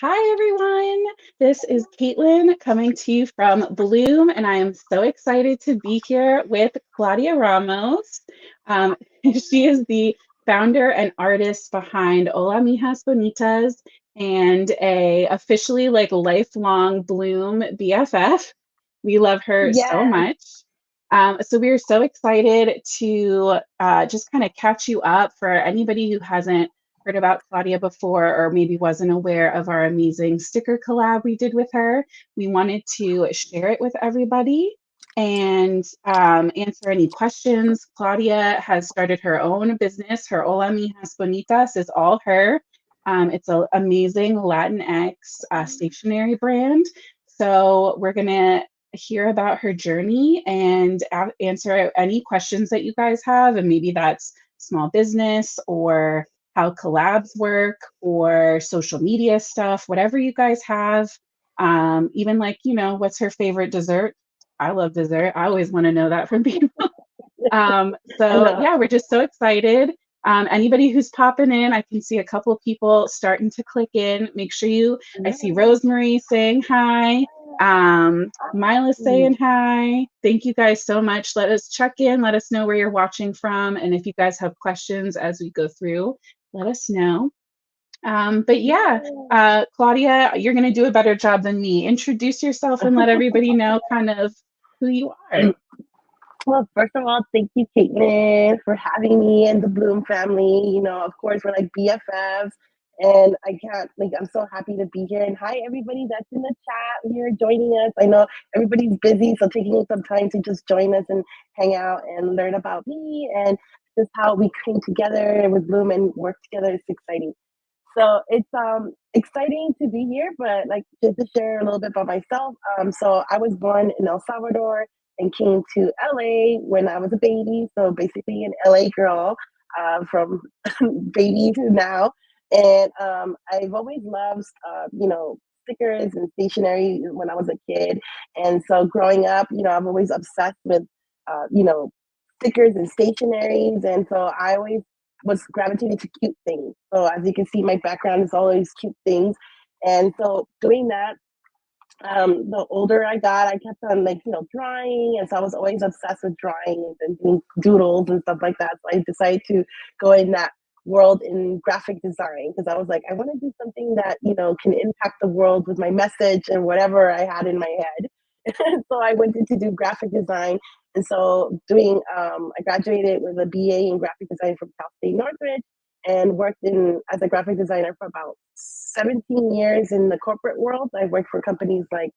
Hi, everyone. This is Caitlin coming to you from Bloom, and I am so excited to be here with Claudia Ramos. Um, she is the founder and artist behind Hola Mijas Bonitas and a officially like lifelong Bloom BFF. We love her so Yes, much. So we are so excited to just kind of catch you up for anybody who hasn't heard about Claudia before or maybe wasn't aware of our amazing sticker collab we did with her. We wanted to share it with everybody and answer any questions. Claudia has started her own business. Her Hola Mijas Bonitas is all her. It's an amazing Latinx stationery brand. So we're going to hear about her journey and answer any questions that you guys have. And maybe that's small business or how collabs work or social media stuff, whatever you guys have. Even like, what's her favorite dessert? I love dessert. I always want to know that from people. I So know. yeah, we're just so excited. Anybody who's popping in, I can see a couple of people starting to click in. Make sure I see Yes. Rosemary saying hi. Mila's saying hi. Thank you guys so much. Let us check in. Let us know where you're watching from. And if you guys have questions as we go through, let us know. But yeah, Yes. Claudia, you're going to do a better job than me. Introduce yourself and let everybody know kind of who you are. Well, first of all, thank you, Caitlin, for having me and the Bloom family. Of course, we're like BFFs, and I can't like I'm so happy to be here. And hi, everybody that's in the chat here joining us. I know everybody's busy, so taking some time to just join us and hang out and learn about me and just how we came together with Bloom and work together is exciting. So it's exciting to be here, but like just to share a little bit about myself. So I was born in El Salvador and came to LA when I was a baby. So basically an LA girl from baby to now. And I've always loved, stickers and stationery when I was a kid. And so growing up, I'm always obsessed with, stickers and stationaries. And so I always was gravitating to cute things. So as you can see, my background is always cute things. And so doing that, the older I got, I kept on like, drawing. And so I was always obsessed with drawing and doing doodles and stuff like that. So I decided to go in that world in graphic design because I was like, I want to do something that, can impact the world with my message and whatever I had in my head. So I went to do graphic design. And so I graduated with a BA in graphic design from Cal State Northridge and worked in as a graphic designer for about 17 years in the corporate world. I worked for companies like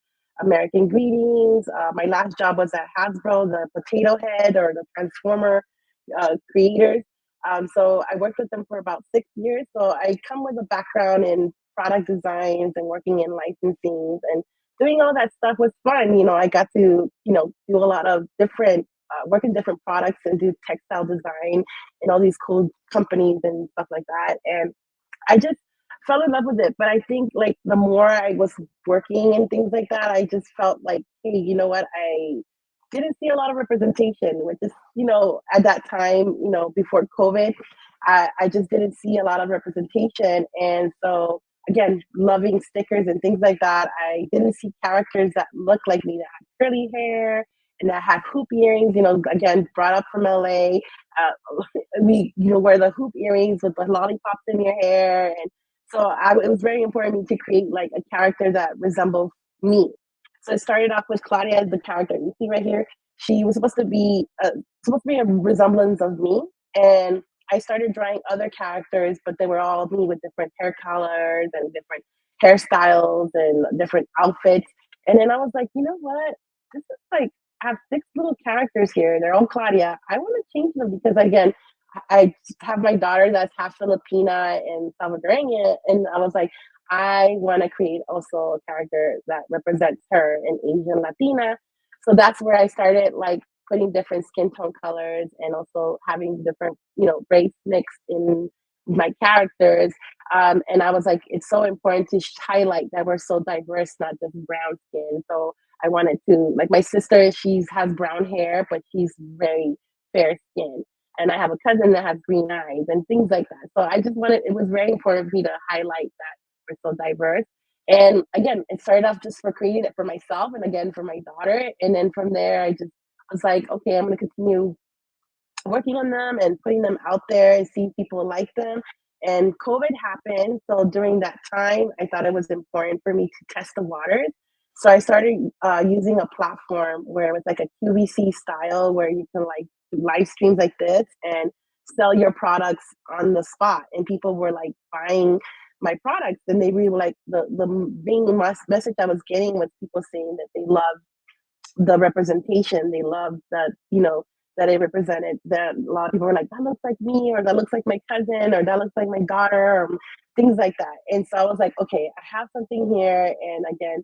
American Greetings. My last job was at Hasbro, the Potato Head or the Transformer creators. So I worked with them for about 6 years. So I come with a background in product designs and working in licensing and doing all that stuff was fun. I got to, do a lot of different, work in different products and do textile design and all these cool companies and stuff like that. And I just fell in love with it. But I think like the more I was working and things like that, I just felt like, hey, you know what? I didn't see a lot of representation, which is, at that time, before COVID, I just didn't see a lot of representation. And so again, loving stickers and things like that, I didn't see characters that looked like me that had curly hair and that had hoop earrings, again, brought up from LA. We, wear the hoop earrings with the lollipops in your hair. And so it was very important to me to create like a character that resembled me. So it started off with Claudia as the character you see right here. She was supposed to be a resemblance of me, and I started drawing other characters, but they were all me with different hair colors and different hairstyles and different outfits. And then I was like, you know what? This is like I have six little characters here. They're all Claudia. I want to change them because again, I have my daughter that's half Filipina and Salvadorian, and I was like, I want to create also a character that represents her, an Asian Latina. So that's where I started like putting different skin tone colors and also having different, race mixed in my characters. And I was like, it's so important to highlight that we're so diverse, not just brown skin. So I wanted to, like my sister, has brown hair, but she's very fair skin. And I have a cousin that has green eyes and things like that. So I just wanted, it was very important for me to highlight that we're so diverse. And again, it started off just for creating it for myself and again for my daughter. And then from there, I just was like, okay, I'm going to continue working on them and putting them out there and see if people like them. And COVID happened. So during that time, I thought it was important for me to test the waters. So I started using a platform where it was like a QVC style where you can like do live streams like this and sell your products on the spot. And people were like buying my products and they really were like the main message I was getting was people saying that they love the representation. They loved that, that it represented that a lot of people were like, that looks like me, or that looks like my cousin, or that looks like my daughter, or things like that. And so I was like, okay, I have something here. And again,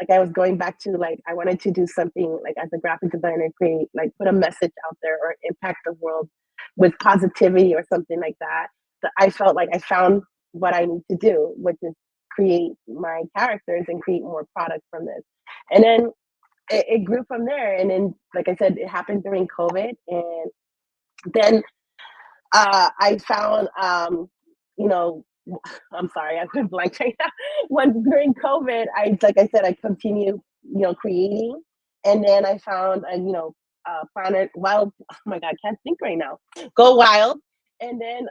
like I was going back to like I wanted to do something like as a graphic designer, create like put a message out there or impact the world with positivity or something like that. That I felt like I found what I need to do, which is create my characters and create more products from this. And then it grew from there. And then, like I said, it happened during COVID. And then I found, you know, I'm sorry, I went blank right now. When during COVID, like I said, I continued, creating. And then I found, Planet Wild. Oh my God, I can't think right now. Go Wild. And then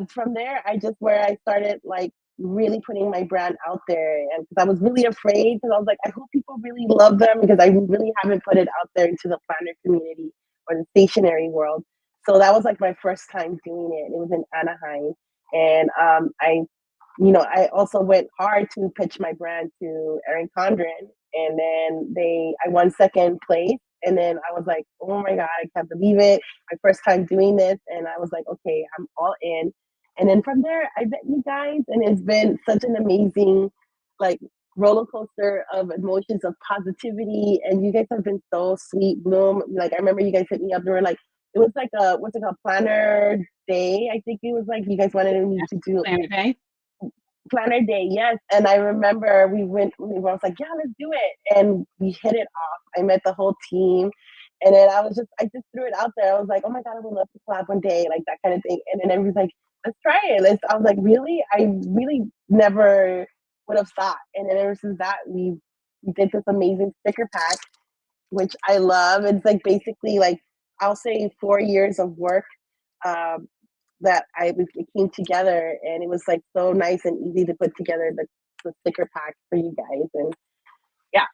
from there, I just where I started like really putting my brand out there. And because I was really afraid, because I was like, I hope people really love them because I really haven't put it out there into the planner community or the stationery world. So that was like my first time doing it. It was in Anaheim. And I also went hard to pitch my brand to Erin Condren. And then I won second place. And then I was like, oh my God, I can't believe it. My first time doing this. And I was like, okay, I'm all in. And then from there, I met you guys. And it's been such an amazing, like, roller coaster of emotions of positivity. And you guys have been so sweet, Bloom. Like, I remember you guys hit me up. They were like, it was like a, what's it called, planner day. I think it was like you guys wanted me Yeah. to do Planner Day. planner day, yes. And I remember I was like, yeah, let's do it. And we hit it off. I met the whole team. And then I just threw it out there. I was like, oh my God, I would love to collab one day, like that kind of thing. And then everyone's like, let's try it. I was like, really? I really never would have thought. And then ever since that, we did this amazing sticker pack, which I love. It's like basically like, I'll say 4 years of work um, that it came together, and it was like so nice and easy to put together the sticker pack for you guys. And yeah,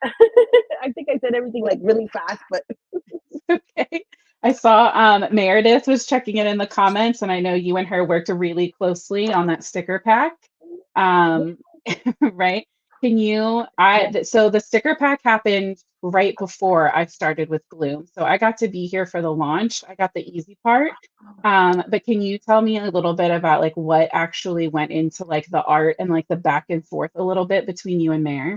I think I said everything like really fast, but Okay. I saw Meredith was checking in the comments, and I know you and her worked really closely on that sticker pack. Um, right? Can you, so the sticker pack happened right before I started with Bloom. So I got to be here for the launch. I got the easy part. But can you tell me a little bit about like what actually went into like the art and like the back and forth a little bit between you and Mare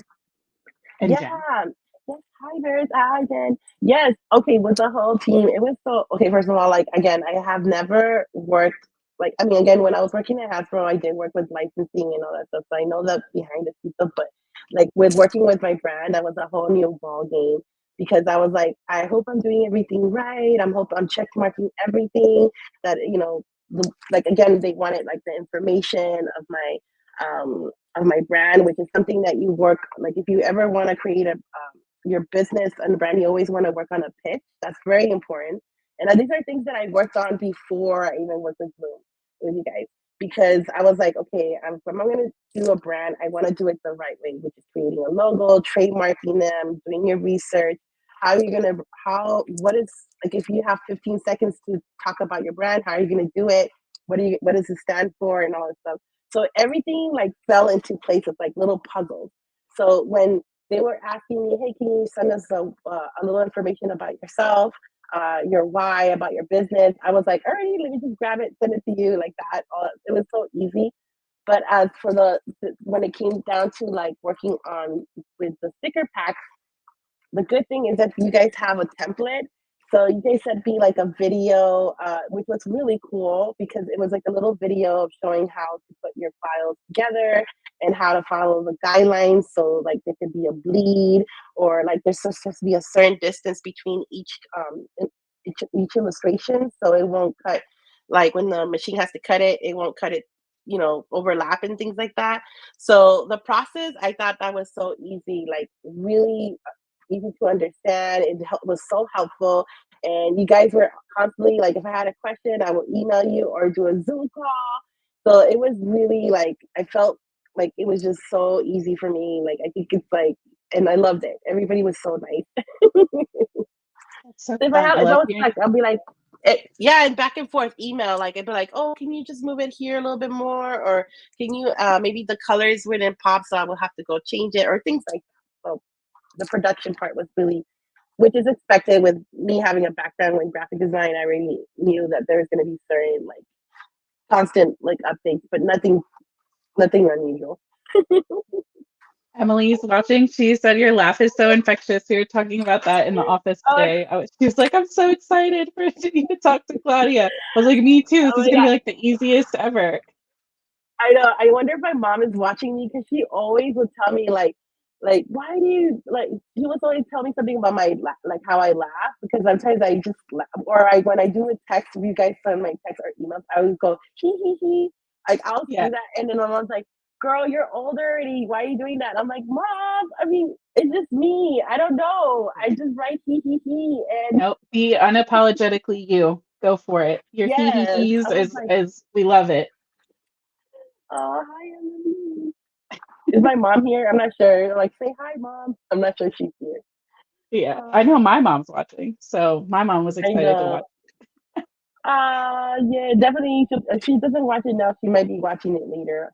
and yeah. Jen? Yes, hi Bears. Hi Jen. Yes. Okay, with the whole team, it was so okay. First of all, like again, I have never worked like I mean, again, when I was working at Hasbro, I did work with licensing and all that stuff. So I know the behind the scenes stuff, but like with working with my brand, that was a whole new ball game because I was like, I hope I'm doing everything right. I'm check marking everything that like again, they wanted like the information of my brand, which is something that you work like if you ever want to create your business and brand, you always want to work on a pitch. That's very important. And these are things that I worked on before I even worked with Bloom with you guys because I was like, okay, if I'm going to do a brand, I want to do it the right way, which is creating a logo, trademarking them, doing your research. How are you going to, what is, like, if you have 15 seconds to talk about your brand, how are you going to do it? What does it stand for and all this stuff? So everything like fell into place of like little puzzles. So when they were asking me, hey, can you send us a little information about yourself, your why, about your business? I was like, alrighty, let me just grab it, send it to you like that. It was so easy. But as for when it came down to like working on with the sticker pack, the good thing is that you guys have a template. So you guys sent me like a video, which was really cool because it was like a little video of showing how to put your files together and how to follow the guidelines. So like there could be a bleed or like there's supposed to be a certain distance between each illustration, so it won't cut. Like when the machine has to cut it, it won't cut it overlap and things like that. So the process, I thought that was so easy, like really easy to understand. Was so helpful. And you guys were constantly like, if I had a question, I will email you or do a Zoom call. So it was really like, I felt like it was just so easy for me. Like, I think it's like, and I loved it. Everybody was so nice. That's so If fun. I I love was hearing. stuck, I'll be like, yeah, and back and forth email. Like I'd be like, oh, can you just move it here a little bit more, or can you maybe the colors wouldn't pop, so I will have to go change it, or things like that. So the production part was really, which is expected with me having a background in graphic design. I already knew that there was going to be certain like constant like updates, but nothing unusual. Emily's watching. She said your laugh is so infectious. We were talking about that in the office Oh, today. She was like, I'm so excited for you to talk to Claudia. I was like, me too. This oh is my gonna be god. like the easiest ever. I know. I wonder if my mom is watching me because she always would tell me like why do you like? She would always tell me something about like how I laugh because sometimes I just laugh, or I when I do a text, if you guys send my text or emails, I always go he. Like I'll Yeah. say that, and then my mom's like, "Girl, you're old already. Why are you doing that?" I'm like, "Mom, I mean, it's just me. I don't know. I just write he, and Nope. Be unapologetically you. Go for it. Your hee hee yes, hees I was like, is we love it. oh hi Emily. Is my mom here? I'm not sure. Like, say hi, mom. I'm not sure she's here. Yeah. I know Uh, my mom's watching. So my mom was I excited to know. watch. Yeah, definitely. If she doesn't watch it now, she might be watching it later.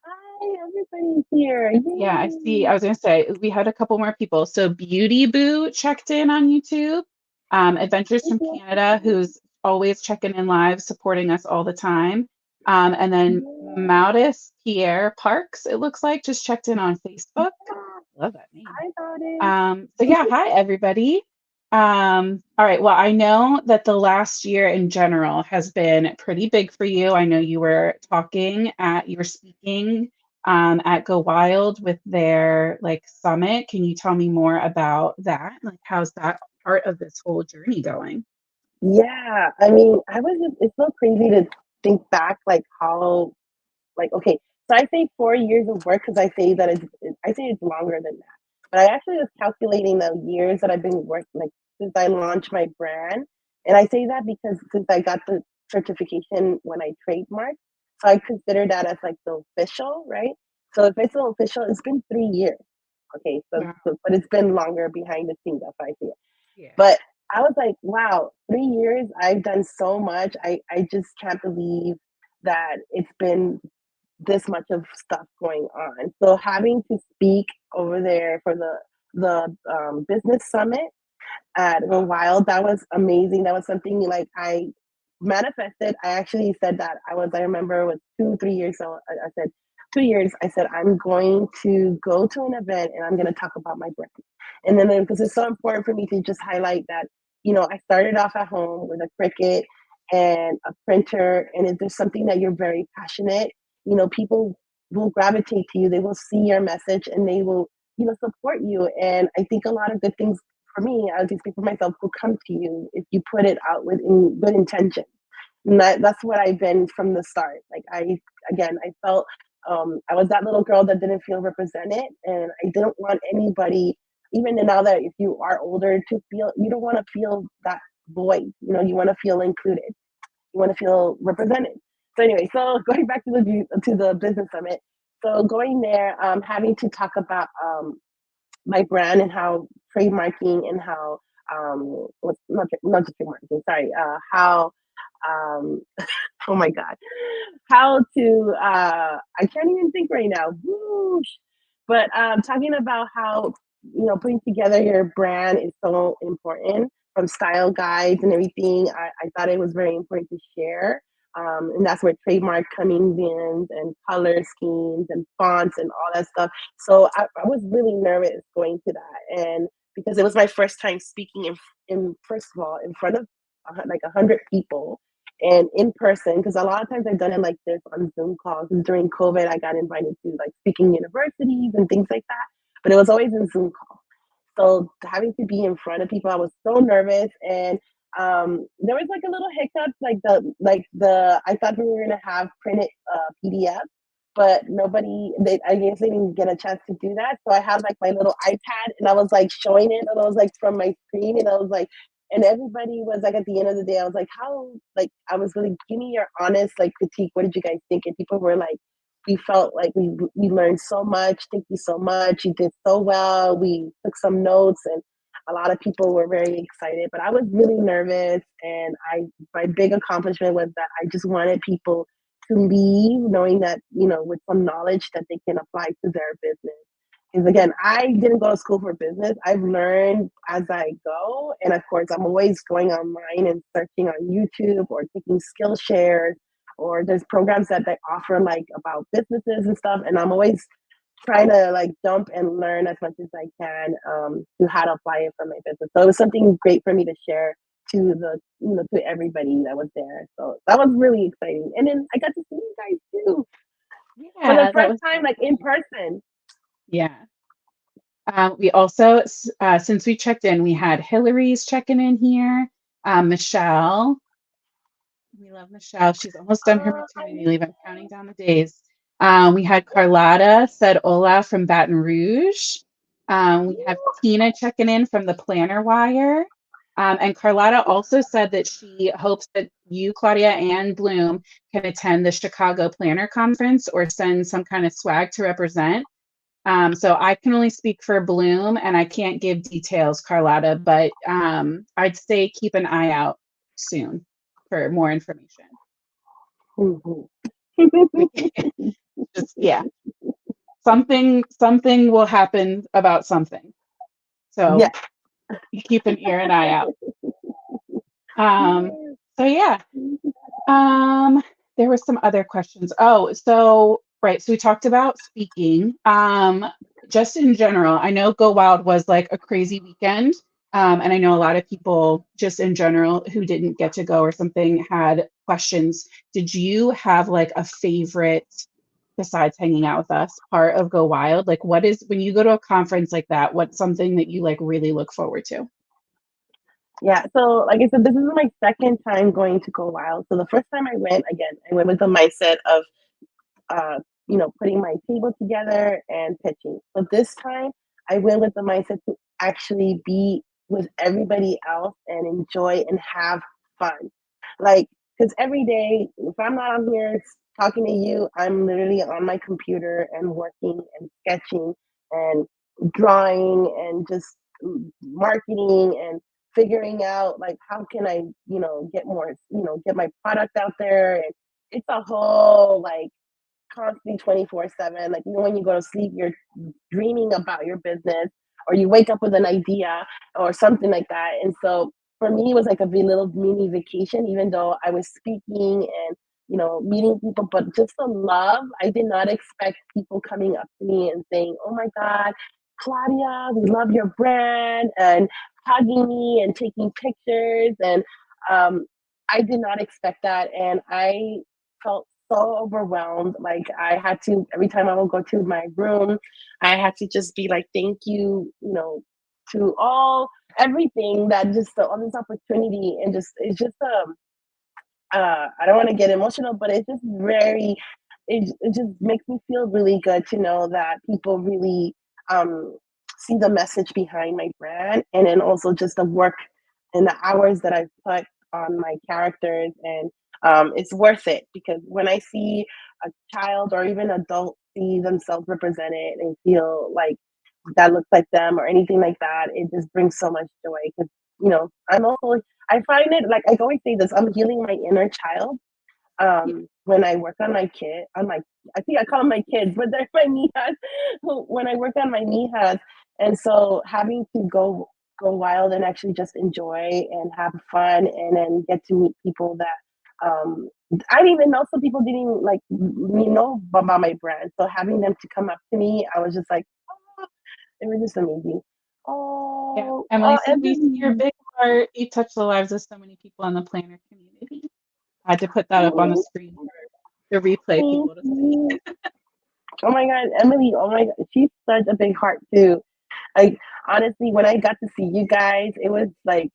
Hi, everybody's here. Yeah, I see. Yay. I was gonna say we had a couple more people. So Beauty Boo checked in on YouTube. Adventures from Canada, who's always checking in live, supporting us all the time. And then Yeah. Maudis Pierre Parks, it looks like, just checked in on Facebook. Love that name. Hi, about it. So yeah, hi everybody. All right, well, I know that the last year in general has been pretty big for you. I know you were speaking at Go Wild with their like summit. Can you tell me more about that? Like, how's that part of this whole journey going? Yeah, I mean, it's so crazy to think back, like how like, okay, so I say 4 years of work because I say it's longer than that. But I actually was calculating the years that I've been working, like, since I launched my brand, and I say that because since I got the certification when I trademarked, so I consider that as, like, the official, right? So if it's the official, it's been 3 years. Okay, Wow. but it's been longer behind the scenes, that's why I say it. Yeah. But I was like, wow, 3 years, I've done so much. I just can't believe that it's been this much of stuff going on. So having to speak over there for the business summit at a while, that was amazing. That was something like I manifested. I actually said that I remember it was 2, 3 years. So I said 2 years. I said I'm going to go to an event and I'm going to talk about my brand. And then because it's so important for me to just highlight that, I started off at home with a Cricut and a printer. And if there's something that you're very passionate, people will gravitate to you. They will see your message and they will, support you. And I think a lot of good things for me, I'll just speak for myself, will come to you if you put it out with good intention. And that's what I've been from the start. Like I felt I was that little girl that didn't feel represented, and I didn't want anybody, even now that if you are older, to feel you don't want to feel that void. You want to feel included. You want to feel represented. So anyway, so going back to the business summit. So going there, having to talk about my brand and how trademarking and how not just trademarking, sorry, how um oh my god, how to I can't even think right now. Whoosh. But talking about how putting together your brand is so important, from style guides and everything. I thought it was very important to share. And that's where trademark comings in, and color schemes and fonts and all that stuff. So I was really nervous going to that, and because it was my first time speaking in first of all in front of like 100 people and in person, because a lot of times I've done it like this on Zoom calls. And during COVID, I got invited to like speaking universities and things like that, but it was always in Zoom calls. So having to be in front of people, I was so nervous, and there was like a little hiccup, like the I thought we were gonna have printed PDF, but I guess they didn't get a chance to do that. So I had like my little iPad and I was like showing it and I was like from my screen and I was like, and everybody was like at the end of the day, I was like, how, like, I was really, give me your honest like critique. What did you guys think? And people were like, we felt like we learned so much. Thank you so much. You did so well. We took some notes and a lot of people were very excited, but I was really nervous. And my big accomplishment was that I just wanted people to leave knowing that, with some knowledge that they can apply to their business. Because again, I didn't go to school for business. I've learned as I go. And of course, I'm always going online and searching on YouTube or taking Skillshare, or there's programs that they offer like about businesses and stuff. And I'm always trying to like jump and learn as much as I can to how to apply it for my business. So it was something great for me to share to to everybody that was there. So that was really exciting. And then I got to see you guys too for the Yeah, that first was time, so like in cool. person. Yeah. We also, since we checked in, we had Hillary's checking in here. Michelle, we love Michelle. She's almost done her Oh, hi, maternity leave. I'm counting Michelle. down the days. We had Carlotta said hola from Baton Rouge. We have Tina checking in from the Planner Wire. And Carlotta also said that she hopes that you, Claudia, and Bloom can attend the Chicago Planner Conference or send some kind of swag to represent. So I can only speak for Bloom and I can't give details, Carlotta, but I'd say keep an eye out soon for more information. Mhm. We can just, yeah, something will happen about something. Yeah. So keep an ear and eye out. Um, so yeah, Um, there were some other questions. Oh, so right, so we talked about speaking. Just in general, I know Go Wild was like a crazy weekend. And I know a lot of people just in general who didn't get to go or something had questions. Did you have like a favorite besides hanging out with us part of Go Wild? Like what is when you go to a conference like that, what's something that you like really look forward to? Yeah, so like I said, this is my second time going to Go Wild. So the first time I went, again, I went with the mindset of uh, putting my table together and pitching. But this time, I went with the mindset to actually be with everybody else and enjoy and have fun. Like, because every day, if I'm not on here talking to you, I'm literally on my computer and working and sketching and drawing and just marketing and figuring out like how can I, get more, get my product out there. And it's a whole like constantly 24/7. Like even when you go to sleep, you're dreaming about your business, or you wake up with an idea or something like that. And so for me, it was like a little mini vacation, even though I was speaking and meeting people, but just the love. I did not expect people coming up to me and saying, "Oh my God, Claudia, we love your brand," and hugging me and taking pictures. And um, I did not expect that, and I felt so overwhelmed. Like I had to every time I would go to my room, I had to just be like, thank you, to all everything that just all this opportunity. And just it's just I don't want to get emotional, but it's just very it just makes me feel really good to know that people really um see the message behind my brand, and then also just the work and the hours that I've put on my characters. And it's worth it, because when I see a child or even adult see themselves represented and feel like that looks like them or anything like that, it just brings so much joy. Because I'm also, I find it like I always say this, I'm healing my inner child Yeah. when I work on my kid, on my, I think I call them my kids, but they're my mijas. When I work on my mijas, and so having to go wild and actually just enjoy and have fun, and then get to meet people that I didn't even know. Some people didn't like me know about my brand, so having them to come up to me, I was just like, oh, it was just amazing. Yeah. Oh, Emily said we see your Emily. big heart. You touch the lives of so many people in the planner community. I had to put that up on the Oh, screen for the replay thank people to see. you. Oh my God, Emily, oh my God, she's such a big heart too. Like, honestly, when I got to see you guys, it was like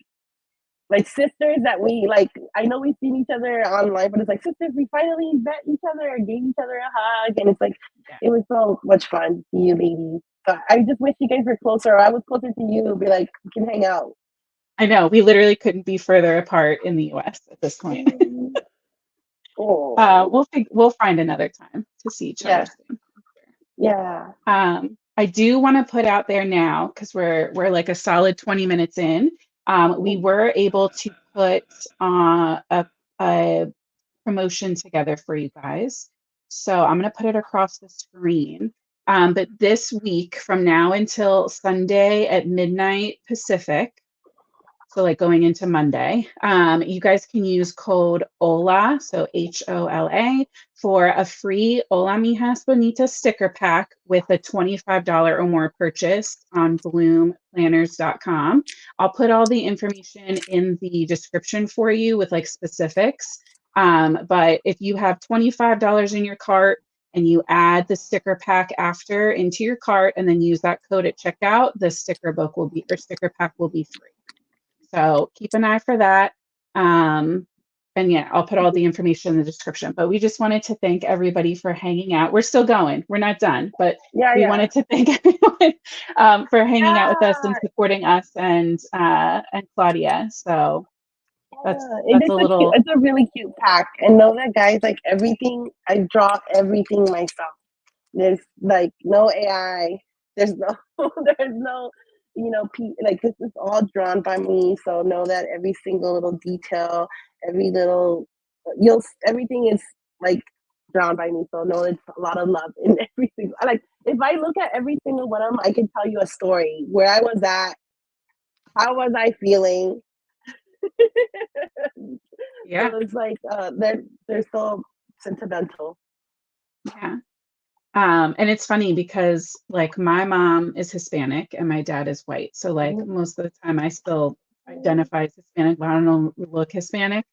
like sisters that we like. I know we've seen each other online, but it's like sisters. We finally met each other and gave each other a hug, and it's like Yeah. it was so much fun to see you, ladies. So I just wish you guys were closer, or I was closer to you. Be like, we can hang out. I know we literally couldn't be further apart in the US at this point. Oh, We'll find another time to see each other yeah, soon. yeah. I do want to put out there now because we're like a solid 20 minutes in. We were able to put a promotion together for you guys. So I'm going to put it across the screen. But this week, from now until Sunday at midnight Pacific, so like going into Monday, you guys can use code HOLA, so HOLA, for a free Hola Mijas Bonitas sticker pack with a $25 or more purchase on bloomplanners.com. I'll put all the information in the description for you with like specifics. But if you have $25 in your cart and you add the sticker pack after into your cart and then use that code at checkout, the sticker book will be or sticker pack will be free. So keep an eye for that. And yeah, I'll put all the information in the description. But we just wanted to thank everybody for hanging out. We're still going. We're not done, but Yeah, we yeah. wanted to thank everyone for hanging out with us and Yeah, supporting us and Claudia. So yeah. And that's a little it's a really cute pack. And know that guys, like everything, I draw everything myself. There's like no AI. There's no there's no, like this is all drawn by me. So know that every single little detail, every little everything is like drawn by me. So know it's a lot of love in every single like if I look at every single one of them, I can tell you a story. Where I was at, how was I feeling? yeah, So it's like they're so sentimental. yeah. And it's funny because like my mom is Hispanic and my dad is white. So like Mhm. most of the time I still identify as Hispanic, but I don't look Hispanic.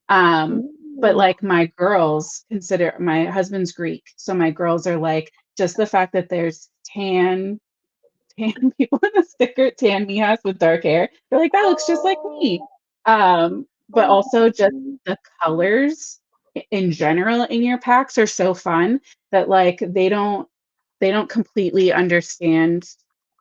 Um, but Mm. like my girls consider my husband's Greek. So my girls are like just the fact that there's tan people in the sticker, tan mijas with dark hair. They're like, that looks just like me. Oh, But also just oh, the colors in general in your packs are so fun that like they don't completely understand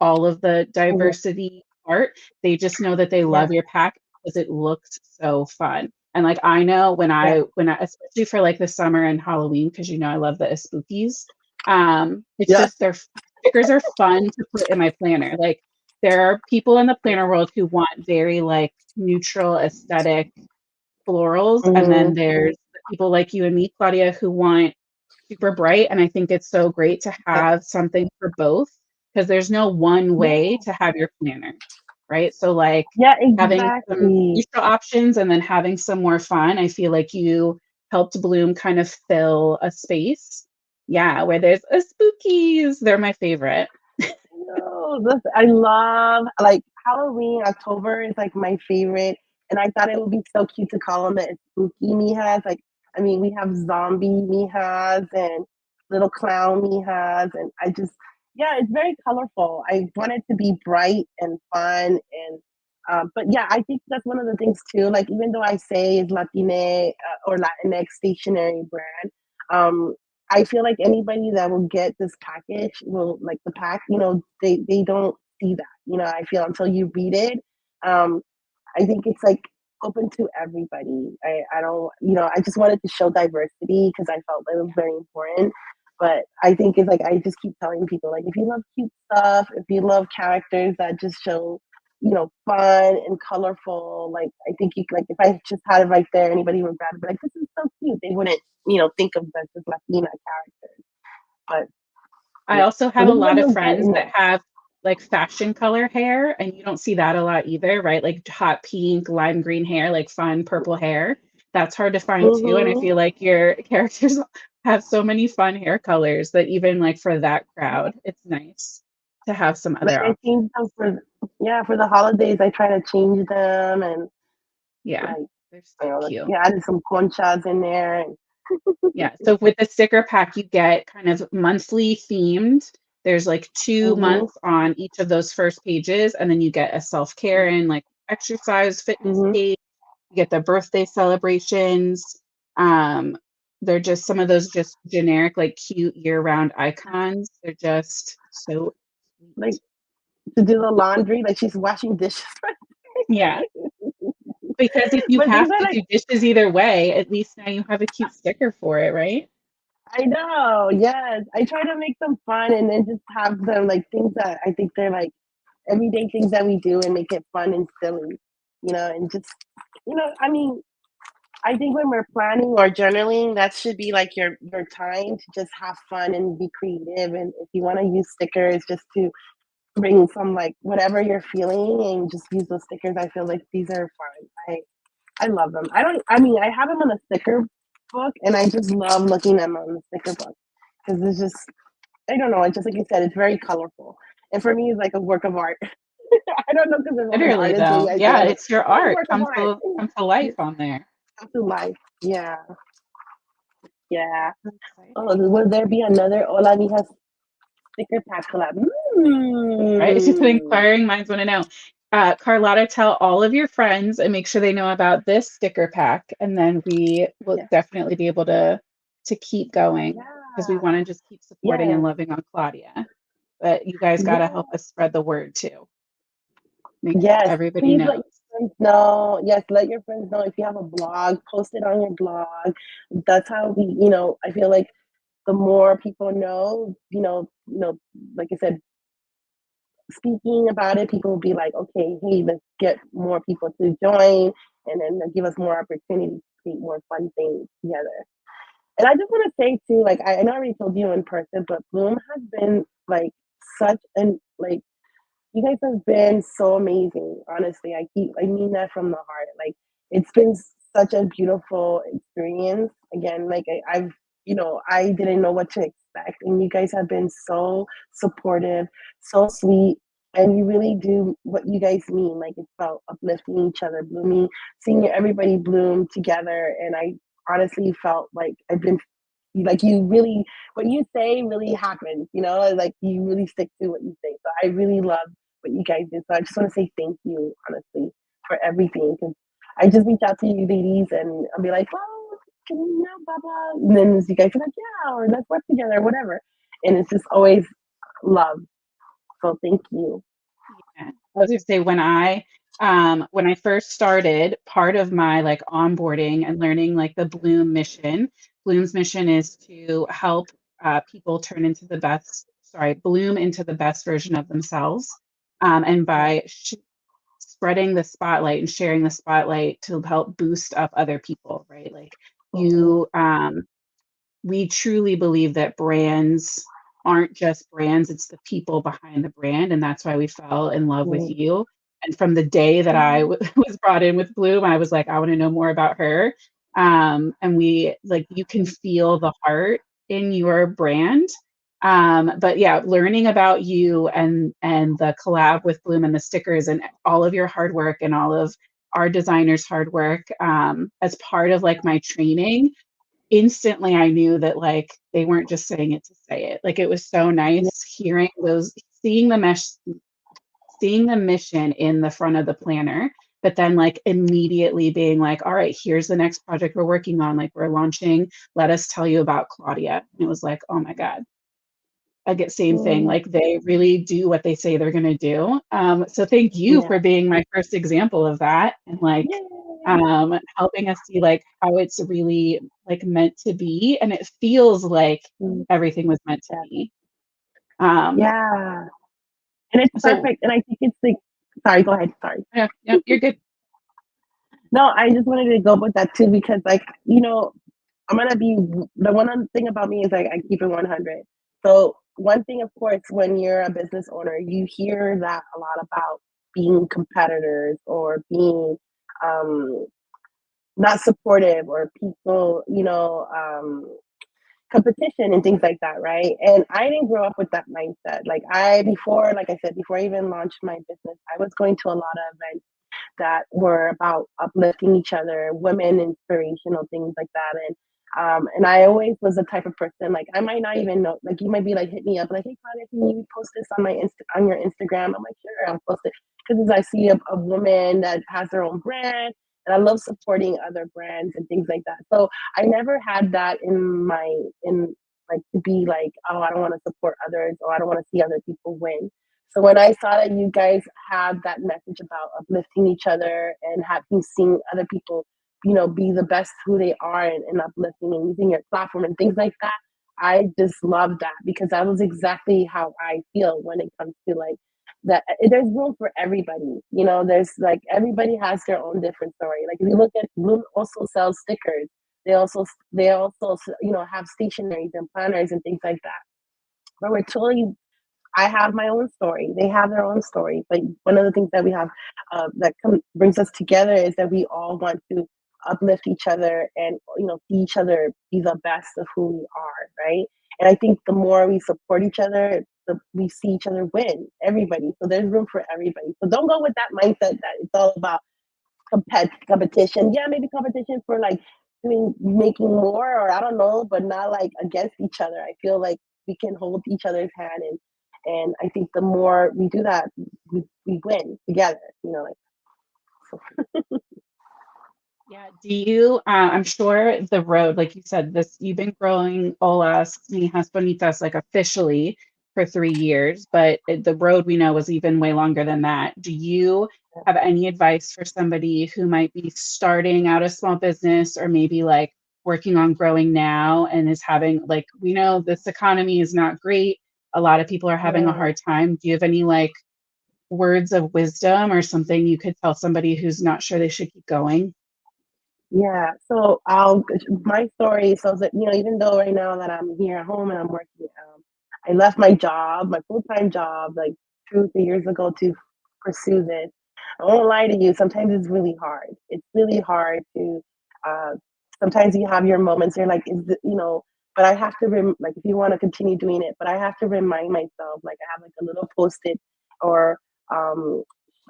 all of the yeah, diversity part. They just know that they yeah, love your pack because it looks so fun. And like I know yeah, when I especially for like the summer and Halloween, because you know I love the spookies. It's yeah. just their stickers are fun to put in my planner. Like there are people in the planner world who want very like neutral aesthetic florals, and then Mhm. there's the people like you and me, Claudia, who want super bright. And I think it's so great to Yeah, have something for both because there's no one way yeah, to have your planner, right? So, like yeah, having some exactly. neutral options and then having some more fun, I feel like you helped Bloom kind of fill a space. Yeah, where there's a spookies. They're my favorite. No, this I love like Halloween. October is like my favorite, and I thought it would be so cute to call them the spooky mijas. Like, I mean, we have zombie mijas and little clown mijas, and yeah, it's very colorful. I want it to be bright and fun, and but yeah, I think that's one of the things too. Like, even though I say it's Latine or Latinx stationery brand, um, I feel like anybody that will get this package will like the pack, they don't see that. I feel until you read it. Um, I think it's like open to everybody. I don't, I just wanted to show diversity because I felt that it was very important. But I think it's like I just keep telling people like if you love cute stuff, if you love characters that just show, fun and colorful, like I think you like if I just had it right there, anybody would grab it, be like this is so cute. They wouldn't, think of that as Latina characters. But I yeah, also so have this a is what lot of you'll get friends in that there. have like fashion color hair, and you don't see that a lot either, right? Like hot pink, lime green hair, like fun purple hair. That's hard to find too. And I Hmm. feel like your characters have so many fun hair colors that even like for that crowd, it's nice to have some Like other I options. change them for the holidays. I try to change them and Yeah, like they're I so don't know, like, cute. yeah, added some conchas in there. And, Yeah. So with the sticker pack, you get kind of monthly themed. There's like 2 months hmm on each of those first pages, and then you get a self-care and like exercise fitness hmm page. You get the birthday celebrations. Um, they're just some of those just generic, like cute year-round icons. They're just so Like sweet. to do the laundry, like she's washing dishes. Yeah, because if you But these have are to like, do dishes either way, at least now you have a cute sticker for it, right? I know, yes. I try to make them fun and then just have them like things that I think they're like everyday things that we do and make it fun and silly, and just, I mean, I think when we're planning or journaling, that should be like your time to just have fun and be creative. And if you want to use stickers, just to bring some like whatever you're feeling and just use those stickers. I feel like these are fun. I love them. I don't. I mean, I have them on a sticker book, and I just love looking at them on the sticker book because it's just. I don't know. It's just like you said. It's very colorful, and for me, it's like a work of art. I don't know because I'm an Literally artist. Maybe though. I say Yeah, I'm like it's your it's a art work of art. come to life Yeah, on there. come to life. Yeah, yeah. So Oh, exciting. will there be another Hola Mijas sticker pack collab? Right? It's just an Mm. inquiring minds want to know. Carlotta, tell all of your friends and make sure they know about this sticker pack, and then we will Yes. definitely be able to keep going because we Yeah. want to just keep supporting and Yes. loving on Claudia. But you guys got to help Yes. us spread the word too. Make sure Yes, everybody please let your knows. friends know. Yes, let your friends know if you have a blog, post it on your blog. That's how I feel like the more people know, like I said, speaking about it, people will be like, okay, hey, let's get more people to join, and then they'll give us more opportunity to create more fun things together. And I just want to say too, like I know I already told you in person, but Bloom has been like such an like you guys have been so amazing. Honestly, I mean that from the heart. Like it's been such a beautiful experience. Again, like I didn't know what to expect, and you guys have been so supportive, so sweet, and you really do what you guys mean. Like it's about uplifting each other, blooming, seeing everybody bloom together, and I honestly felt like I've been like you really what you say really happens, like you really stick to what you say. So I really love what you guys do. So I just want to say thank you, honestly, for everything. Because I just reach out to you ladies and I'll be like, well, can you blah blah, and then you guys are like, yeah, or let's work together, or whatever. And it's just always love. So thank you. Yeah. I was gonna say when I first started, part of my like onboarding and learning like the Bloom mission, Bloom's mission is to help people turn into the best, sorry, bloom into the best version of themselves. And Yeah. by spreading the spotlight and sharing the spotlight to help boost up other people, right? Like Mhm. you we truly believe that brands aren't just brands, it's the people behind the brand. And that's why we fell in love with Mhm. you. And from the day that was brought in with Bloom, I was like, I want to know more about her. And we like, you can feel the heart in your brand. But yeah, learning about you and the collab with Bloom and the stickers and all of your hard work and all of our designers' hard work as part of like my training instantly I knew that like they weren't just saying it to say it. Like it was so Yeah. nice hearing those, seeing the mission in the front of the planner, but then like immediately being like, all right, here's the next project we're working on. Like we're launching. Let us tell you about Claudia. And it was like, oh my God. I get same thing. Mm. Like they really do what they say they're gonna do. So thank you Yeah. for being my first example of that and like Yay. helping us see like how it's really like meant to be. And it feels like Mm. everything was meant to Yeah. be. Um, Yeah. And it's so perfect. And I think it's like, sorry, go ahead. Sorry. yeah, yeah, you're good. No, I just wanted to go with that too because, like, I'm gonna be the one thing about me is like I keep it 100. So one thing, of course, when you're a business owner, you hear that a lot about being competitors or being um, not supportive or people, competition and things like that, right? And I didn't grow up with that mindset. Like I said, before I even launched my business, I was going to a lot of events that were about uplifting each other, women inspirational things like that. And I always was the type of person like I might not even know. Like you might be like hit me up like, hey Claudia, can you post this on on your Instagram? I'm like, sure, I'll post it because as I see a woman that has their own brand and I love supporting other brands and things like that. So I never had that in like to be like, oh, I don't want to support others or I don't want to see other people win. So when I saw that you guys have that message about uplifting each other and having seen other people, be the best who they are and uplifting and using your platform and things like that, I just love that because that was exactly how I feel when it comes to like that there's room for everybody. There's like everybody has their own different story. Like if you look at Bloom also sells stickers. They also have stationaries and planners and things like that. But we're totally I have my own story. They have their own story. But one of the things that we have brings us together is that we all want to uplift each other and see each other be the best of who we are, right? And I think the more we support each other, we see each other win. Everybody. So there's room for everybody. So don't go with that mindset that it's all about competition. Yeah, maybe competition for like making more, or I don't know, but not like against each other. I feel like we can hold each other's hand, and I think the more we do that, we win together. Like Yeah. Do you, I'm sure the road, like you said, you've been growing Hola Mijas Bonitas like officially for 3 years, but the road we know was even way longer than that. Do you have any advice for somebody who might be starting out a small business or maybe like working on growing now and is having, like, we know this economy is not great. A lot of people are having a yeah. hard time. Do you have any like words of wisdom or something you could tell somebody who's not sure they should keep going? Yeah, so my story. So that even though right now that I'm here at home and I'm working, I left my job, my full time job, like 2 3 years ago to pursue this. I won't lie to you. Sometimes it's really hard. It's really hard to. Uh, Sometimes you have your moments. You're like, but I have to like if you want to continue doing it, but I have to remind myself. Like I have like a little post-it or um,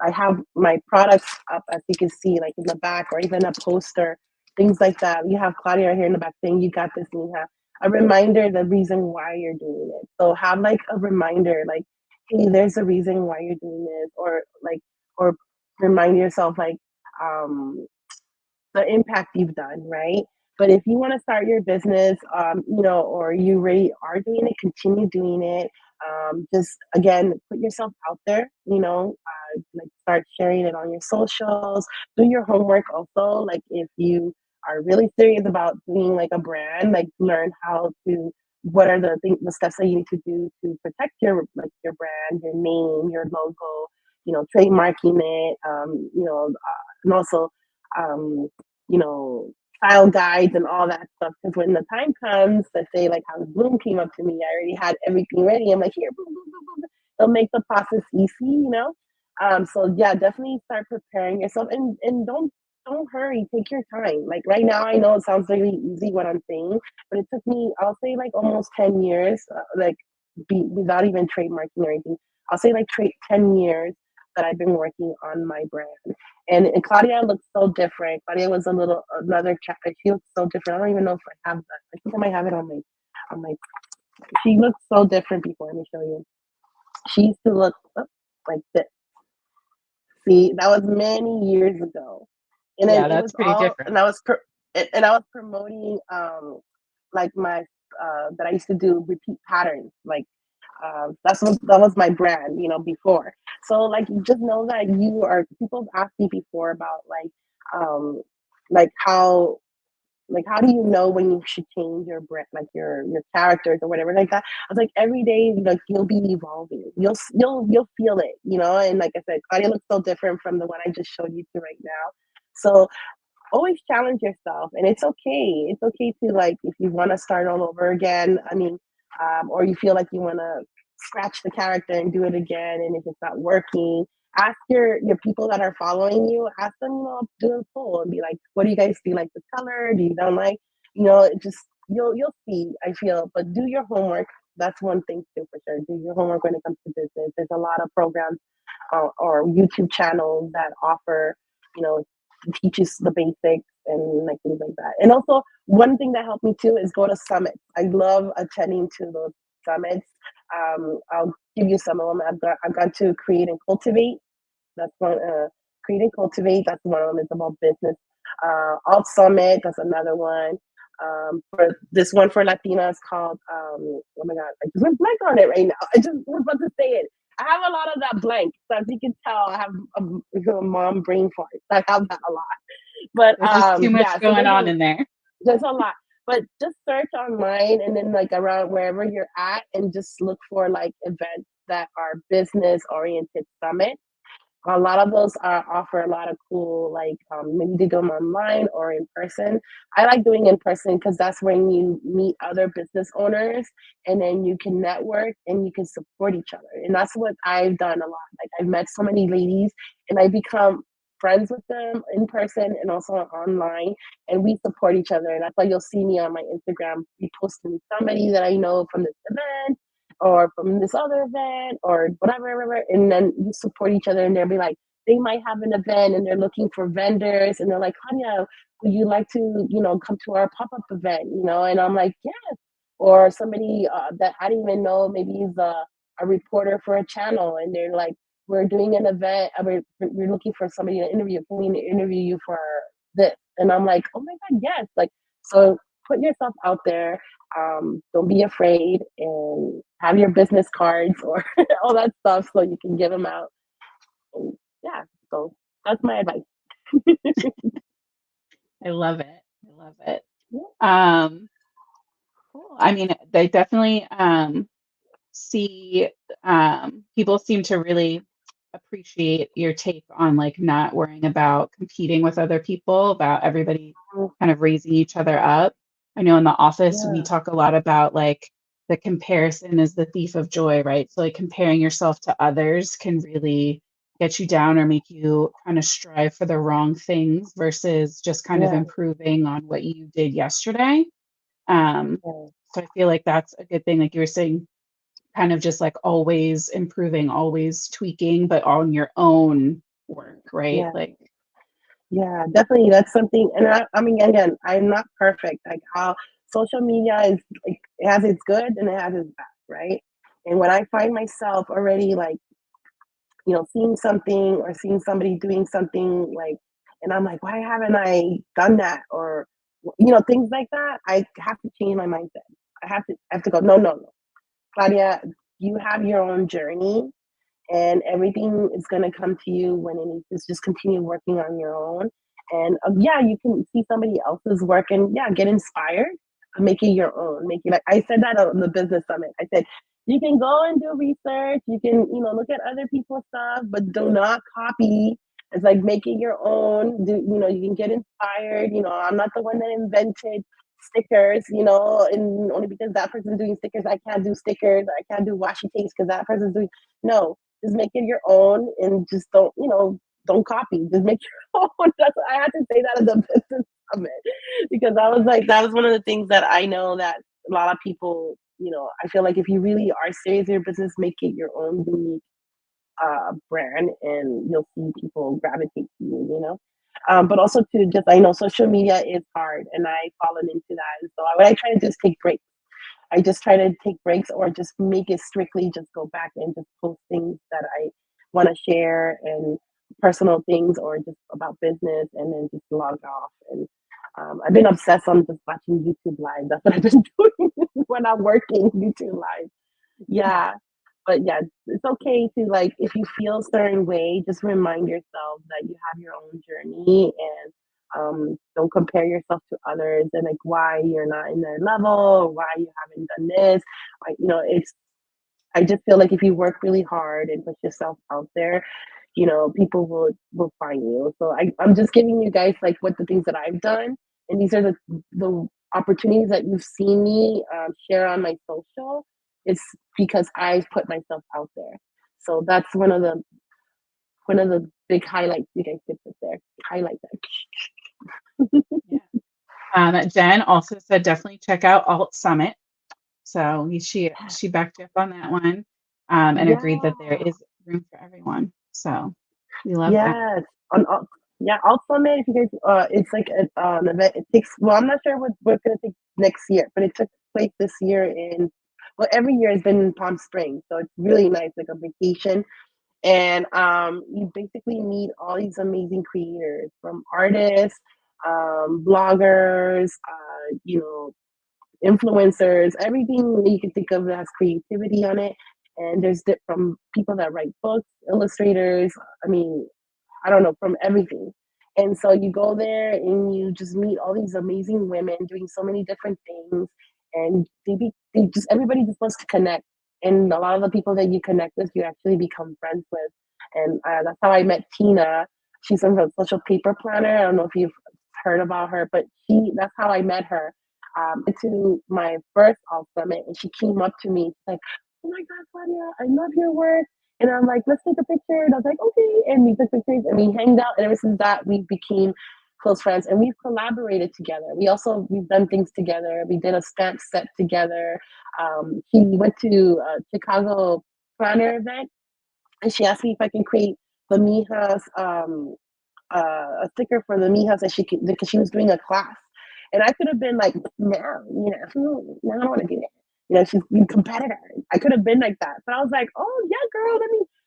I have my products up, as you can see, like in the back, or even a poster, things like that. You have Claudia right here in the back saying, "You got this," and you have a reminder, the reason why you're doing it. So have like a reminder, like, "Hey, there's a reason why you're doing this," or remind yourself, like, um, the impact you've done, right? But if you want to start your business, or you already are doing it, continue doing it. Just again, put yourself out there. Like start sharing it on your socials. Do your homework also. Like if you are really serious about doing like a brand, like learn how to. What are the steps that you need to do to protect your brand, your name, your logo? Trademarking it. And also um, you know, style guides and all that stuff. Because when the time comes, let's say like how Bloom came up to me, I already had everything ready. I'm like, here, boom, boom, boom, boom. It'll make the process easy. So yeah, definitely start preparing yourself and don't hurry. Take your time. Like right now, I know it sounds really easy what I'm saying, but it took me, I'll say like almost 10 years, like without even trademarking or anything. I'll say like 10 years that I've been working on my brand. And Claudia looks so different. Claudia was a little another chapter. She looks so different. I don't even know if I have that. I think I might have it on my. She looks so different before. Let me show you. She used to look like this. See, that was many years ago, and then Yeah, it that's was pretty all. different. And I was promoting like my that I used to do repeat patterns. Like that was my brand, before. So like you just know that people have asked me before about um like how do you know when you should change your brand, like your characters or whatever like that. I was like, every day, like you'll be evolving. You'll feel it, and like I said, Claudia looks so different from the one I just showed you to right now. So always challenge yourself, and it's okay to, like, if you want to start all over again. I mean, or you feel like you want to scratch the character and do it again, and if it's not working, ask your people that are following you, ask them, do a poll and be like, what do you guys, do you like this color, do you don't like, it just, you'll see, I feel. But do your homework. That's one thing too, for sure. Do your homework when it comes to business. There's a lot of programs or YouTube channels that offer, you know, teaches the basics and like things like that. And also, one thing that helped me too is go to summits. I love attending to those summits. I'll give you some of them. I've got to create and cultivate. That's one. Create and Cultivate, that's one of them. It's about business. Alt Summit, that's another one. For this one for Latinas called oh my god, I just went blank on it right now. I just was about to say it. I have a lot of that blank. So as you can tell, I have a mom brain fart. I have that a lot. But There's just too much yeah, so going on in there. there's a lot. But just search online and then like around wherever you're at and just look for like events that are business oriented summits. A lot of those offer a lot of cool, like maybe they do them online or in person. I like doing in person because that's when you meet other business owners and then you can network and you can support each other. And that's what I've done a lot. Like I've met so many ladies and I become friends with them in person and also online, and we support each other. And that's why you'll see me on my Instagram reposting somebody that I know from this event or from this other event or whatever, whatever, and then you support each other and they'll be like, they might have an event and they're looking for vendors and they're like, Claudia, would you like to, come to our pop-up event, And I'm like, yes. Or somebody that I didn't even know, maybe he's a reporter for a channel and they're like, we're doing an event, we're looking for somebody to interview. Can we interview you for this? And I'm like, oh my God, yes. Like, so put yourself out there, don't be afraid and have your business cards or all that stuff so you can give them out. And yeah, so that's my advice. I love it. I love it. Yeah, Um, cool. I mean, they definitely see people seem to really appreciate your take on like not worrying about competing with other people, about everybody kind of raising each other up. I know in the office we yeah, talk a lot about like the comparison is the thief of joy, right? So like comparing yourself to others can really get you down or make you kind of strive for the wrong things versus just kind of yeah, improving on what you did yesterday. Um, yeah, so I feel like that's a good thing. Like you were saying, kind of just like always improving, always tweaking, but on your own work, right? yeah, Like, yeah, definitely. That's something. And I mean, again, I'm not perfect. Like how social media is like, it has its good and it has its bad, right? And when I find myself already like seeing something or seeing somebody doing something like, and I'm like, why haven't I done that? Or, things like that. I have to change my mindset. I have to go, no, no, no. Claudia, you have your own journey and everything is going to come to you when it needs to just continue working on your own. And yeah, you can see somebody else's work and yeah, get inspired, but make it your own. Make it like I said that on the business summit. I said, you can go and do research, you can, look at other people's stuff, but do not copy. It's like make it your own. You can get inspired. I'm not the one that invented stickers, and only because that person's doing stickers, I can't do stickers, I can't do washi tapes because that person's doing no, just make it your own and just don't copy. Just make your own. That's I had to say that at the business summit because I was like, that was one of the things that I know that a lot of people, I feel like if you really are serious in your business, make it your own unique brand and you'll see people gravitate to you. But also to just I know social media is hard and I've fallen into that. And so what I try to do is take breaks. I just try to take breaks or just make it strictly just go back and just post things that I want to share and personal things or just about business and then just log off. And I've been obsessed on just watching YouTube live. That's what I've been doing when I'm working YouTube live. Yeah. But yeah, it's okay to like if you feel a certain way, just remind yourself that you have your own journey and don't compare yourself to others and like why you're not in their level or why you haven't done this. Like, it's I just feel like if you work really hard and put yourself out there, people will find you. So I'm just giving you guys like what the things that I've done, and these are the opportunities that you've seen me share on my social. It's because I've put myself out there. So that's one of the big highlights you guys could put there. Highlight that. yeah. Jen also said definitely check out Alt Summit. So she backed you up on that one, and agreed Yeah. that there is room for everyone. So we love that. Yes. Yeah, Alt Summit, if you guys, it's like an event. It takes, well, I'm not sure what's going to take next year, but it took place this year well, every year has been in Palm Springs. So it's really nice, like a vacation. And you basically meet all these amazing creators, from artists, bloggers, influencers, everything that you can think of that has creativity on it. And there's from people that write books, illustrators. I mean, I don't know, from everything. And so you go there and you just meet all these amazing women doing so many different things, and they just everybody just wants to connect. And a lot of the people that you connect with, you actually become friends with. And that's how I met Tina. She's from the Social Paper Planner. I don't know if you've heard about her, but that's how I met her. To my first Alt Summit, and she came up to me, she's like, "Oh my God, Claudia, I love your work." And I'm like, "Let's take a picture." And I was like, "Okay." And we took pictures and we hanged out. And ever since that, we became close friends, and we've collaborated together. We've done things together. We did a stamp set together. She went to a Chicago planner event, and she asked me if I can create the Mijas a sticker for the Mijas that she could, because she was doing a class. And I could have been like, no, no, I don't want to do that. She's a competitor. I could have been like that. But I was like, oh yeah, girl,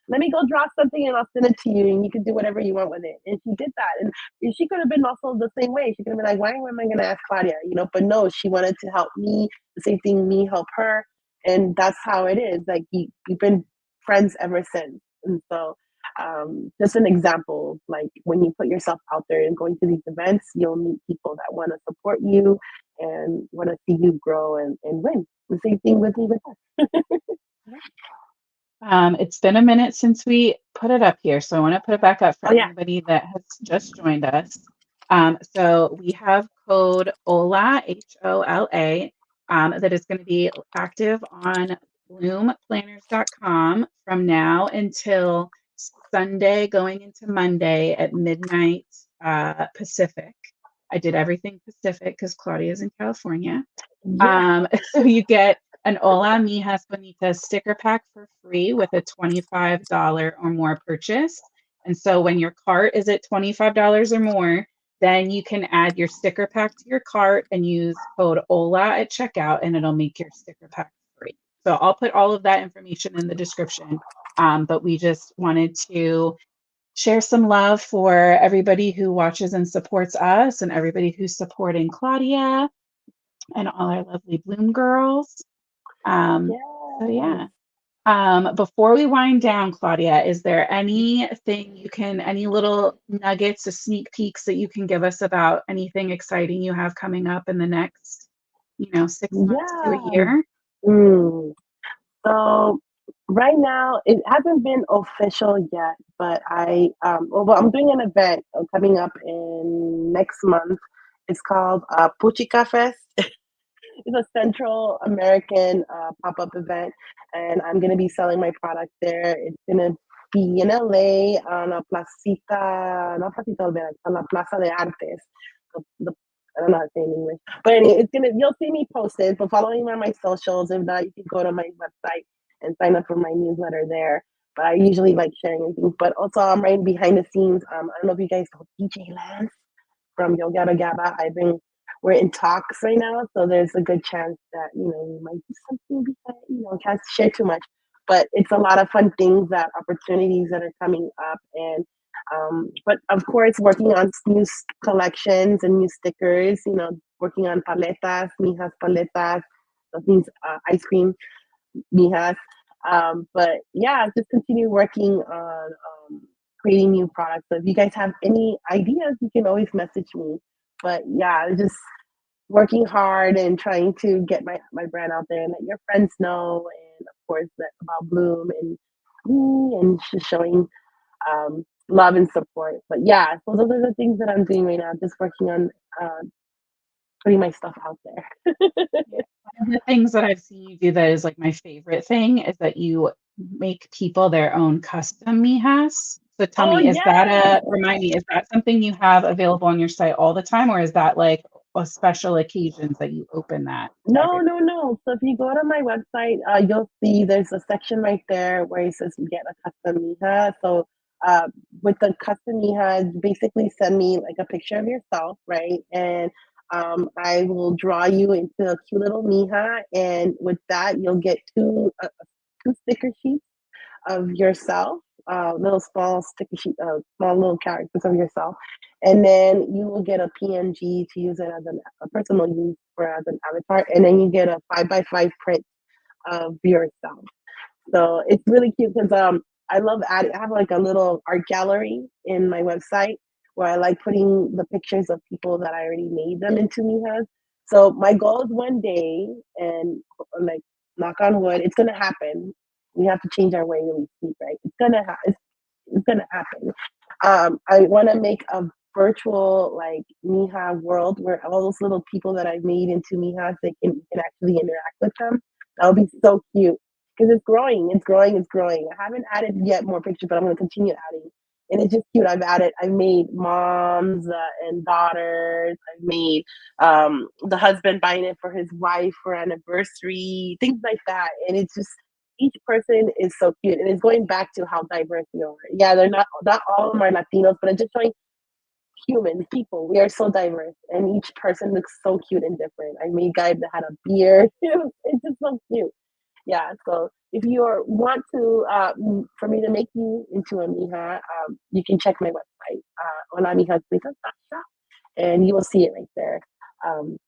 let me go draw something and I'll send it to you and you can do whatever you want with it. And she did that. And she could have been also the same way. She could have been like, why am I gonna ask Claudia? But no, she wanted to help me, the same thing me help her. And that's how it is. Like you've been friends ever since. And so just an example, like when you put yourself out there and going to these events, you'll meet people that want to support you and want to see you grow and win. The same thing with me with us. It's been a minute since we put it up here, so I want to put it back up for Oh yeah. anybody that has just joined us. So we have code HOLA, HOLA, that is going to be active on bloomplanners.com from now until Sunday, going into Monday at midnight Pacific. I did everything Pacific because Claudia's in California. Yeah. So you get an Hola Mijas Bonitas sticker pack for free with a $25 or more purchase. And so when your cart is at $25 or more, then you can add your sticker pack to your cart and use code HOLA at checkout, and it'll make your sticker pack free. So I'll put all of that information in the description. But we just wanted to share some love for everybody who watches and supports us and everybody who's supporting Claudia and all our lovely Bloom girls. Um, so Yes. yeah. Before we wind down, Claudia, is there any little nuggets or sneak peeks that you can give us about anything exciting you have coming up in the next, 6 months to a Yeah. year? Mm. So right now it hasn't been official yet, but I'm doing an event coming up in next month. It's called Puchica Fest. It's a Central American pop-up event, and I'm gonna be selling my product there. It's gonna be in LA on a placita, not placita Olvera, on la Plaza de Artes. The I don't know how to say it in English, but anyway, you'll see me posted. But following me on my socials. If not, you can go to my website and sign up for my newsletter there. But I usually like sharing things. But also, I'm right behind the scenes. I don't know if you guys know DJ Lance from Yo Gabba Gabba. We're in talks right now, so there's a good chance that we might do something behind. Can't share too much, but it's a lot of fun things, that opportunities that are coming up, and but of course, working on new collections and new stickers. Working on paletas, mijas paletas, things, ice cream mijas. But yeah, just continue working on creating new products. So if you guys have any ideas, you can always message me. But yeah, just working hard and trying to get my brand out there and let your friends know, and of course that about Bloom and me, and just showing love and support. But yeah, so those are the things that I'm doing right now, just working on putting my stuff out there. Yeah. One of the things that I've seen you do that is like my favorite thing is that you make people their own custom mijas. So tell Oh me, yes. remind me, is that something you have available on your site all the time, or is that like a special occasions that you open that to No, everybody? no, no. So if you go to my website, you'll see there's a section right there where it says get a custom mija. So uh, with the custom mija, basically send me like a picture of yourself, right? And I will draw you into a cute little mija, and with that, you'll get two sticker sheets of yourself, little small sticky sheet, small little characters of yourself, and then you will get a PNG to use it as a personal use for as an avatar, and then you get a 5 by 5 print of yourself. So it's really cute because I love adding. I have like a little art gallery in my website where I like putting the pictures of people that I already made them into Mijas. So my goal is one day, and like knock on wood, it's gonna happen. We have to change our way that we speak, right? It's gonna happen. I want to make a virtual like Mija world where all those little people that I've made into Mijas, they can actually interact with them. That would be so cute because it's growing, it's growing, it's growing. I haven't added yet more pictures, but I'm going to continue adding. And it's just cute. I've made moms and daughters. I've made the husband buying it for his wife for anniversary, things like that. And it's just each person is so cute, and it's going back to how diverse we are. Yeah, they're not all of them are Latinos, but it's just showing human people. We are so diverse, and each person looks so cute and different. I made a guy that had a beard. It's just so cute. Yeah. So if you want to, for me to make you into a mija, you can check my website, Hola Mijas Bonitas, and you will see it right there.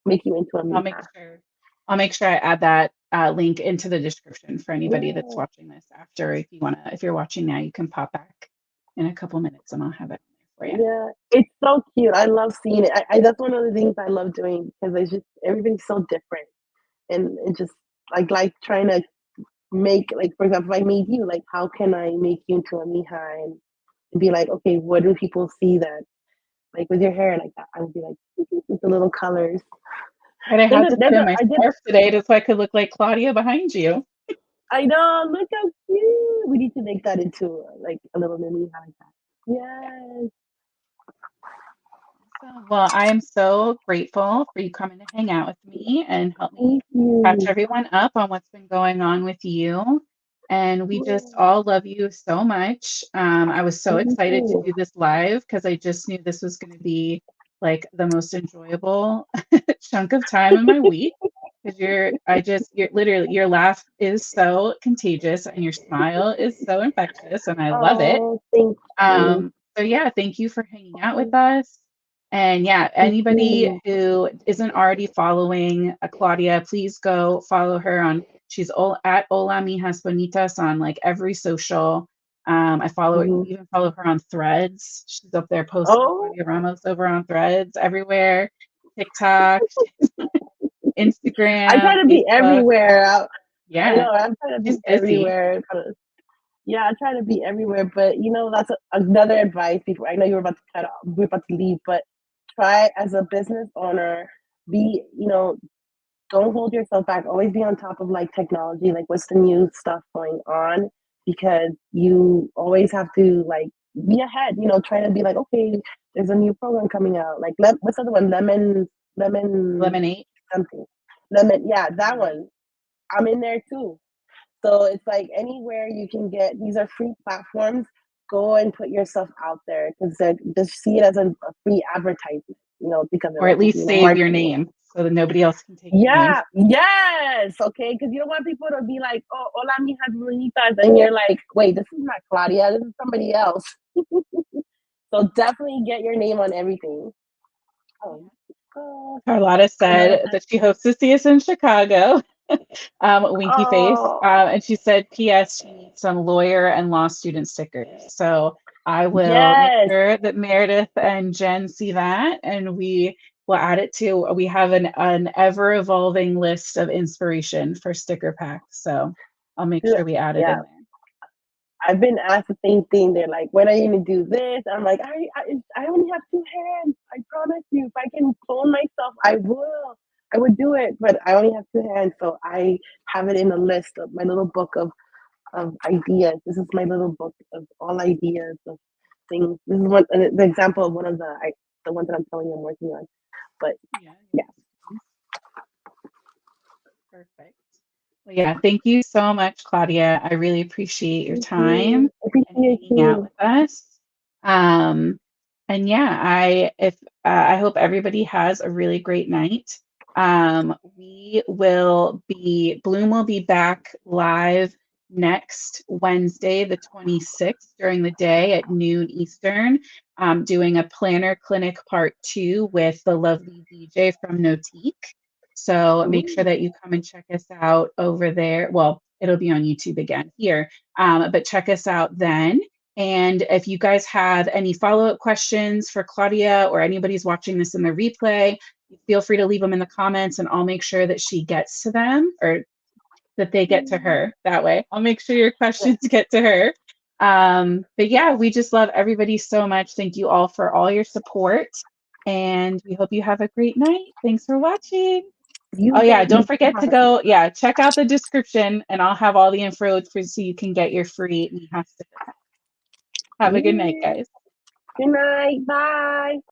Make you into a I'll make mija. sure I'll make sure I add that link into the description for anybody that's Yeah. watching this after. If you're watching now, you can pop back in a couple minutes and I'll have it for you. Yeah, it's so cute. I love seeing it. That's one of the things I love doing because it's just everything's so different, and it just like trying to make like for example, if I made you, like how can I make you into a mija and be like, okay, what do people see that like with your hair like that? I would be like with the little colors. Right, I had to put in my I did. scarf today just so I could look like Claudia behind you. I know. Look how cute. We need to make that into like a little mini mija like that. Yes. Awesome. Well, I am so grateful for you coming to hang out with me and help me Thank catch you. everyone up on what's been going on with you. And we just Yeah, all love you so much. I was so love you excited to too. do this live because I just knew this was going to be like the most enjoyable chunk of time in my week. Because you're literally, your laugh is so contagious and your smile is so infectious, and I love it. Oh, thank you. So yeah, thank you for hanging out with us. And yeah, Thank anybody you. who isn't already following Claudia, please go follow her on. At Hola Mijas Bonitas on like every social. I follow Mhm. even follow her on Threads. She's up there posting Oh, Claudia Ramos over on Threads everywhere. TikTok, I try Instagram, to be Facebook. everywhere. I Yeah, know I'm trying to be she's busy. everywhere. Yeah, I try to be everywhere, but that's another advice. Before I know you were about to cut off, we're about to leave, but try as a business owner, be don't hold yourself back. Always be on top of like technology, like what's the new stuff going on, because you always have to like be ahead. Try to be like, okay, there's a new program coming out. Like what's the other one? Lemon Lemonade. something. Lemon, yeah, that Lemonade. one. I'm in there too. So it's like anywhere you can get these are free platforms. Go and put yourself out there because just see it as a free advertisement. Because they're Or at like least save your marketing. name so that nobody else can take your name. Yeah, yes, okay, because you don't want people to be like, "Oh, hola, mijas bonitas," and you're like, "Wait, this is not Claudia. This is somebody else." So definitely get your name on everything. Oh, oh, Carlotta another said that she hopes to see us in Chicago. Winky face. oh, And she said, P.S. She needs some lawyer and law student stickers. So I will make yes. sure that Meredith and Jen see that, and we will add it to. We have an ever evolving list of inspiration for sticker packs. So I'll make sure we add it Yeah, in there. I've been asked the same thing. They're like, "When are you gonna do this?" I'm like, I only have 2 hands. I promise you, if I can clone myself, I will. I would do it, but I only have 2 hands, so I have it in a list of my little book of ideas. This is my little book of all ideas of things. This is the example of one of the ones that I'm telling you I'm working on. But Yeah. yeah, Perfect. Well, yeah, thank you so much, Claudia. I really appreciate your thank time you. and Appreciate hanging out you. with us. Um, and yeah, I hope everybody has a really great night. Bloom will be back live next Wednesday, the 26th, during the day at noon Eastern, doing a planner clinic part 2 with the lovely DJ from Notique. So make sure Ooh. that you come and check us out over there. Well, it'll be on YouTube again here, but check us out then. And if you guys have any follow-up questions for Claudia or anybody's watching this in the replay, feel free to leave them in the comments and I'll make sure that she gets to them, or that they get to her that way. I'll make sure your questions get to her. But yeah, we just love everybody so much. Thank you all for all your support. And we hope you have a great night. Thanks for watching. Oh You yeah, guys don't forget to go, yeah, check out the description and I'll have all the info for so you can get your free Mijas sticker pack. Have a good night, yeah. guys. Good night. Bye.